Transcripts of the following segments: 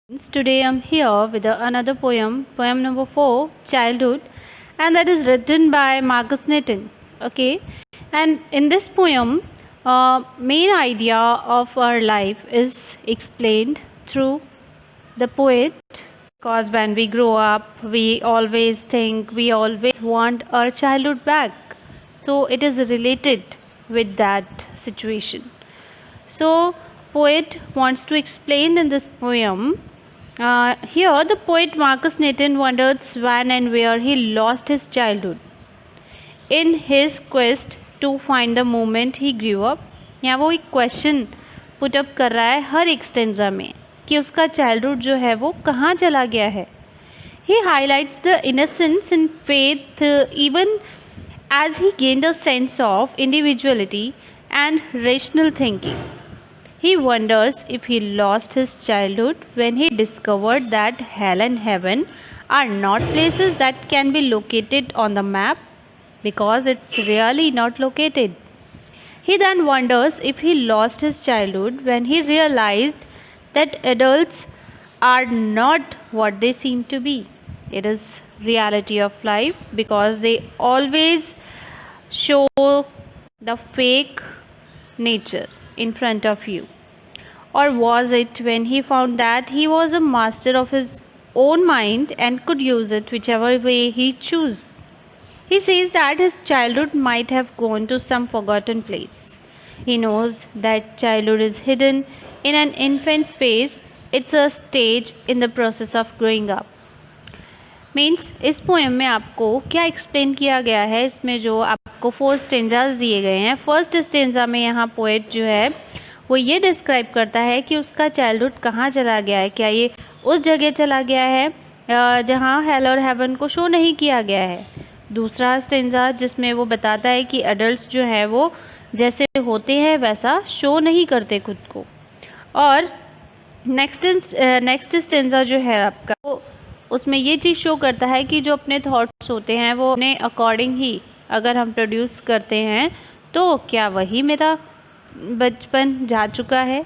Today I'm here with another poem number 4, Childhood, and that is written by Marcus Nathan. Okay, and in this poem, main idea of our life is explained through the poet. Because when we grow up, we always think we always want our childhood back. So it is related with that situation. So poet wants to explain in this poem. Here, the poet Marcus Nathan wonders when and where he lost his childhood in his quest to find the moment he grew up. यहाँ वो एक question put up कर रहा है हर एक stanza में कि उसका चाइल्डहुड जो है वो कहाँ चला गया है. He highlights the innocence and faith even as he gained a sense of individuality and rational thinking. He wonders if he lost his childhood when he discovered that hell and heaven are not places that can be located on the map because it's really not located. He then wonders if he lost his childhood when he realized that adults are not what they seem to be. It is reality of life because they always show the fake nature in front of you. Or was it when he found that he was a master of his own mind and could use it whichever way he chose? He says that his childhood might have gone to some forgotten place. He knows that childhood is hidden in an infant's face. It's a stage in the process of growing up. Means इस poem में आपको क्या explain किया गया है. इसमें जो आपको 4 स्टेंजाज दिए गए हैं. फर्स्ट स्टेंजा में यहाँ पोएट जो है वो ये डिस्क्राइब करता है कि उसका चाइल्डहुड कहाँ चला गया है. क्या ये उस जगह चला गया है जहाँ हेल और हेवन को शो नहीं किया गया है. दूसरा स्टेंजा जिसमें वो बताता है कि एडल्ट्स जो है वो जैसे होते हैं वैसा शो नहीं करते खुद को. और नेक्स्ट स्टेंजा जो है आपका वो उसमें ये चीज़ शो करता है कि जो अपने थॉट्स होते हैं वो अपने अकॉर्डिंग ही अगर हम प्रोड्यूस करते हैं तो क्या वही मेरा बचपन जा चुका है.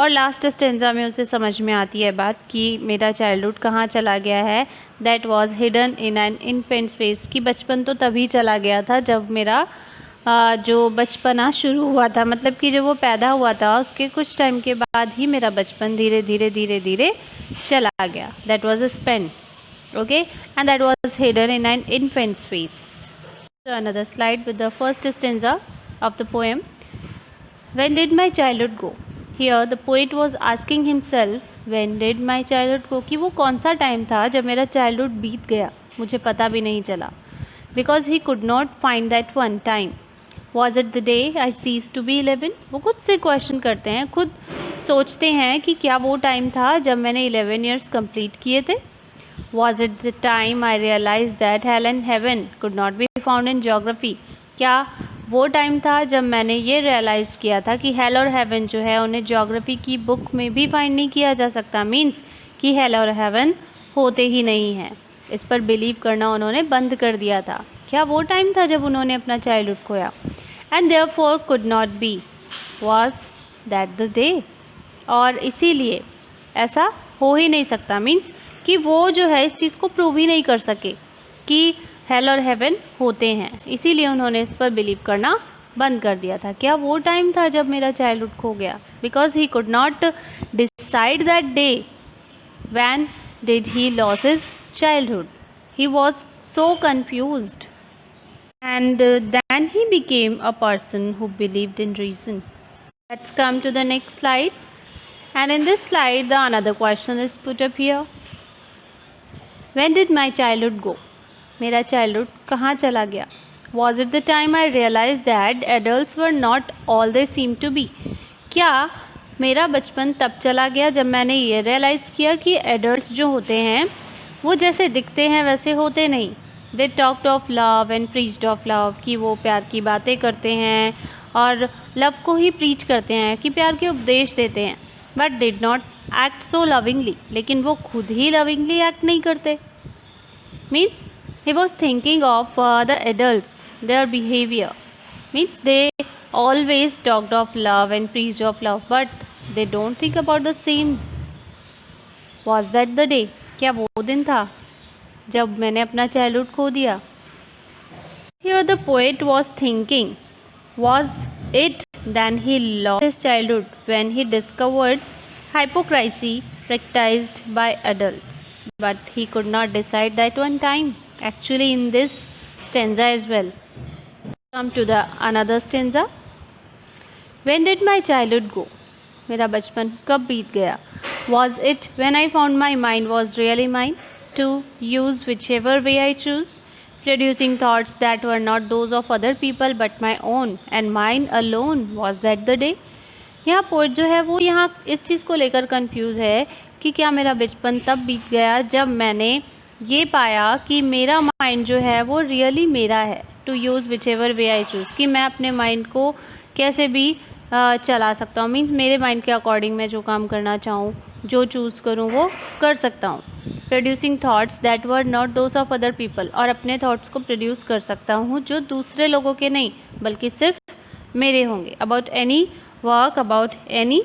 और लास्ट स्टेंजा में उसे समझ में आती है बात कि मेरा चाइल्डहुड कहाँ चला गया है. That was hidden in an infants face. कि बचपन तो तभी चला गया था जब मेरा जो बचपना शुरू हुआ था. मतलब कि जब वो पैदा हुआ था उसके कुछ टाइम के बाद ही मेरा बचपन धीरे धीरे चला गया. That was a Spain. Okay, and that was hidden in an infants face. Another slide with the first stanza of the poem. When did my childhood go? Here the poet was asking himself, when did my childhood go? कि वो कौन सा time था जब मेरा childhood बीत गया, मुझे पता भी नहीं चला. Because he could not find that one time. Was it the day I ceased to be 11? वो खुद से क्वेश्चन करते हैं, खुद सोचते हैं कि क्या वो टाइम था जब मैंने 11 ईयर्स कंप्लीट किए थे. Was it the time I realized that hell and heaven could not be found in geography? क्या वो टाइम था जब मैंने ये रियलाइज़ किया था कि हेल और हेवन जो है उन्हें ज्योग्राफी की बुक में भी फाइंड नहीं किया जा सकता. मीन्स कि हेल और हेवन होते ही नहीं हैं. इस पर बिलीव करना उन्होंने बंद कर दिया था. क्या वो टाइम था जब उन्होंने अपना चाइल्डहुड खोया. And therefore could not be was that the day. और इसीलिए ऐसा हो ही नहीं सकता. मीन्स कि वो जो है इस चीज़ को प्रूव ही नहीं कर सके कि हेल और हेवन होते हैं. इसीलिए उन्होंने इस पर बिलीव करना बंद कर दिया था. क्या वो टाइम था जब मेरा चाइल्डहुड खो गया. Because he could not decide that day when did he lose his childhood. He was so confused and then he became a person who believed in reason. Let's come to the next slide. And in this slide the another question is put up here. When did my childhood go. मेरा childhood कहाँ चला गया. Was it the time I realise that adults were not all they seam to be. क्या मेरा बचपन तब चला गया जब मैंने ये रियलाइज़ किया कि एडल्ट्स जो होते हैं वो जैसे दिखते हैं वैसे होते नहीं. They talked of love and preached of love. कि वो प्यार की बातें करते हैं और लव को ही प्रीच करते हैं कि प्यार के उपदेश देते हैं. But did not act so lovingly. लेकिन वो खुद ही लविंगली एक्ट नहीं करते. Means he was thinking of the adults, their behavior. Means they always talked of love and preached of love, but they don't think about the same Was that the day? क्या वो दिन था जब मैंने अपना childhood खो दिया? Here the poet was thinking, was it then he lost his childhood when he discovered hypocrisy practiced by adults? But he could not decide that one time. Actually, in this stanza as well. Come to the another stanza. When did my childhood go? मेरा बचपन कब बीत गया? Was it when I found my mind was really mine to use whichever way I choose, producing thoughts that were not those of other people but my own and mine alone? Was that the day? यहाँ poet जो है वो यहाँ इस चीज़ को लेकर confuse है कि क्या मेरा बचपन तब बीत गया जब मैंने ये पाया कि मेरा माइंड जो है वो रियली मेरा है, to use whichever way I choose, कि मैं अपने माइंड को कैसे भी चला सकता हूँ, मीन्स मेरे माइंड के अकॉर्डिंग मैं जो काम करना चाहूँ, जो चूज़ करूँ वो कर सकता हूँ. Producing thoughts that were not those of other people, और अपने थाट्स को प्रोड्यूस कर सकता हूँ जो दूसरे लोगों के नहीं बल्कि सिर्फ मेरे होंगे. About any work, about any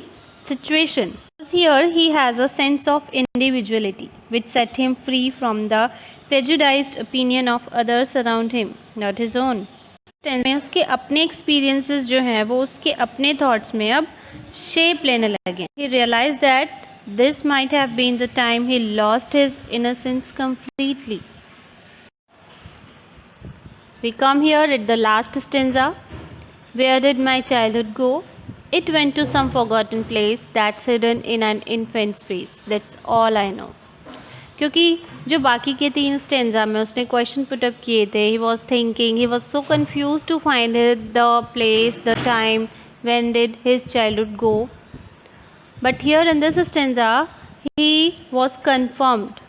situation. Here he has a sense of individuality which set him free from the prejudiced opinion of others around him, not his own. में उसके अपने experiences जो हैं वो उसके अपने thoughts में अब shape लेने लगे. He realized that this might have been the time he lost his innocence completely. We come here at the last stanza. Where did my childhood go? It went to some forgotten place that's hidden in an infant's face. That's all I know. क्योंकि जो बाकी के 3 stanza में उसने question put up किए थे, he was thinking, he was so confuse to find the place, the time, when did his childhood go. But here in this stanza, he was confirmed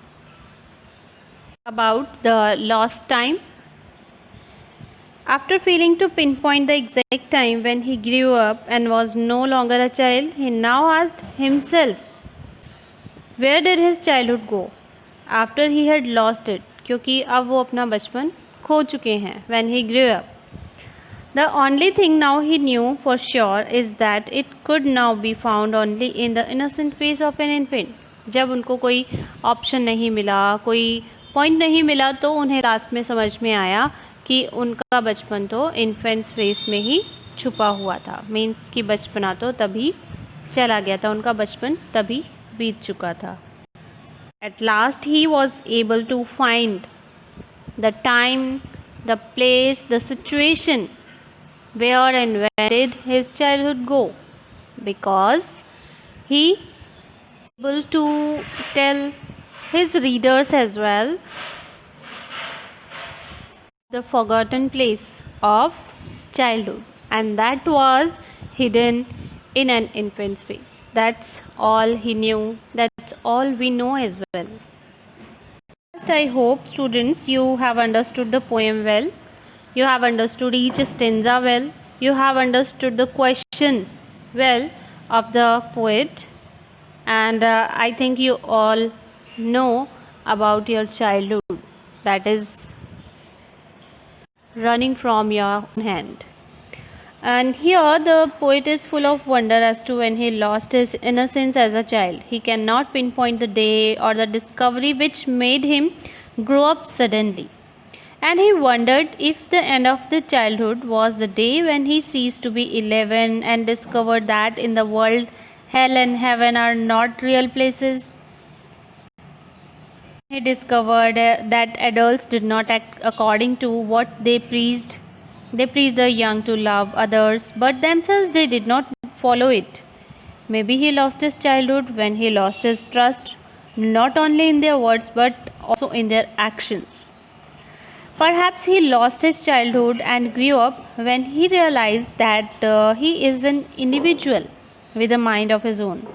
about the lost time. After failing to pinpoint the exact time when he grew up and was no longer a child, he now asked himself, where did his childhood go? After he had lost it, क्योंकि अब वो अपना बचपन खो चुके हैं. When he grew up, the only thing now he knew for sure is that it could now be found only in the innocent face of an infant. जब उनको कोई ऑप्शन नहीं मिला, कोई पॉइंट नहीं मिला, तो उन्हें लास्ट में समझ में आया कि उनका बचपन तो इन्फेंट्स फेस में ही छुपा हुआ था. मीन्स कि बचपना तो तभी चला गया था, उनका बचपन तभी बीत चुका था. At last he was able to find the time, the place, the situation. Where and when did his childhood go? Because he able to tell his readers as well the forgotten place of childhood, and that was hidden in an infant's face. That's all he knew. That's all we know as well. First, I hope students you have understood the poem well. You have understood each stanza well. You have understood the question well of the poet, and I think you all know about your childhood that is running from your hand. And here the poet is full of wonder as to when he lost his innocence as a child. He cannot pinpoint the day or the discovery which made him grow up suddenly. And he wondered if the end of the childhood was the day when he ceased to be 11 and discovered that in the world hell and heaven are not real places. He discovered that adults did not act according to what they preached. They preached the young to love others, but themselves they did not follow it. Maybe he lost his childhood when he lost his trust, not only in their words but also in their actions. Perhaps he lost his childhood and grew up when he realized that he is an individual with a mind of his own.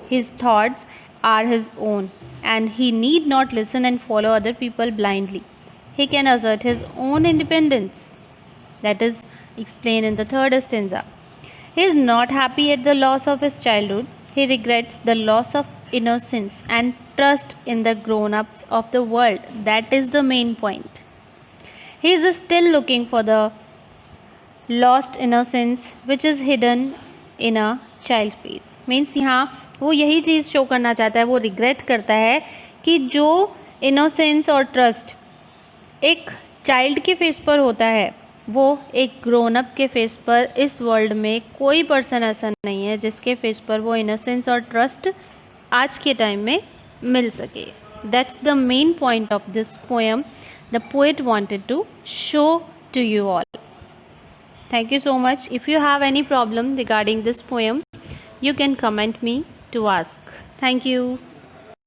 His thoughts are his own, and he need not listen and follow other people blindly. He can assert his own independence. That is explained in the 3rd stanza. He is not happy at the loss of his childhood. He regrets the loss of innocence and trust in the grown-ups of the world. That is the main point. He is still looking for the lost innocence which is hidden in a child face. Means यहाँ वो यही चीज़ show करना चाहता है, वो regret करता है कि जो इनोसेंस और ट्रस्ट एक चाइल्ड के फेस पर होता है वो एक ग्रोन अप के फेस पर इस वर्ल्ड में कोई पर्सन ऐसा नहीं है जिसके फेस पर वो इनोसेंस और ट्रस्ट आज के टाइम में मिल सके. That's the main point of this poem the poet wanted to show to you all. Thank you so much. If you have any problem regarding this poem, you can comment me to ask. Thank you.